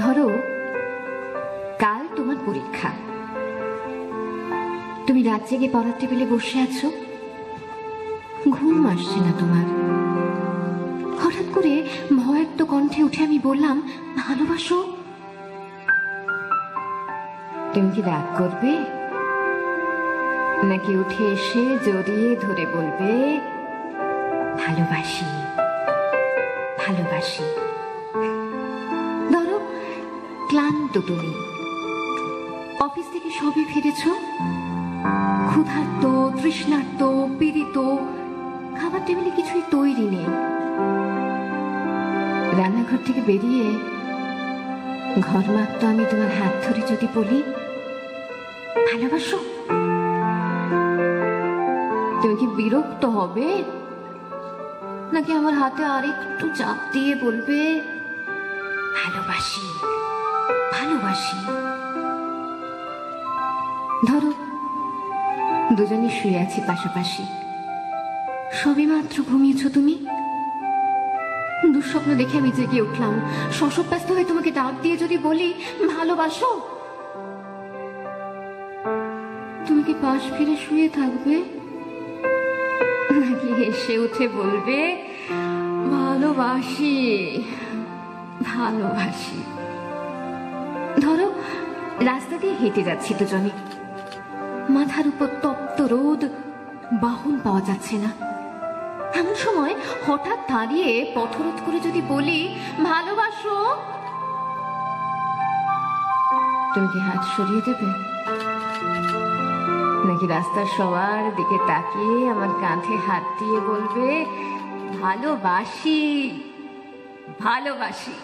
ধরো কাল তোমার পরীক্ষা, তুমি রাত জেগে পড়ার টেবিলে বসে আছো, ঘুম আসছে না তোমার। হঠাৎ করে ভয়ার্ত কণ্ঠে উঠে আমি বললাম, ভালোবাসো। তুমি কি রাগ করবে, নাকি উঠে এসে জড়িয়ে ধরে বলবে, ভালোবাসি ভালোবাসি? ধরো ক্লান্ত তুমি, অফিস থেকে সবে ফিরেছ, ক্ষুধার্ত, তৃষ্ণার্ত, পীড়িত, খাবার টেবিলে কিছুই তৈরি নেই। রান্নাঘর থেকে বেরিয়ে ঘরমাক্ত আমি তোমার হাত ধরে যদি বলি, ভালোবাসো, তুমি কি বিরক্ত হবে, নাকি আমার হাতে আরেকটু চাপ দিয়ে বলবে, ভালোবাসি ভালোবাসি? ধরো দুজনে শুয়ে আছি পাশাপাশি, সবে মাত্র ঘুমিয়েছ তুমি। দুঃস্বপ্ন দেখে আমি জেগে উঠলাম, শশব ব্যস্ত হয়ে তোমাকে ডাক দিয়ে যদি বলি, ভালোবাসো, তুমি কি পাশ ফিরে শুয়ে থাকবে, নাকি হেসে উঠে বলবে, ভালোবাসি ভালোবাসি? ধরো রাস্তা দিয়ে হেঁটে যাচ্ছি দুজনে, মাথার উপর তপ্ত রোদ, বাহন পাওয়া যাচ্ছে না। এমন সময় হঠাৎ দাঁড়িয়ে পথরোধ করে যদি বলি, ভালোবাসো, তুমি কি হাত সরিয়ে দেবে, নাকি রাস্তার সবার দিকে তাকিয়ে আমার কাঁধে হাত দিয়ে বলবে, ভালোবাসি ভালোবাসি?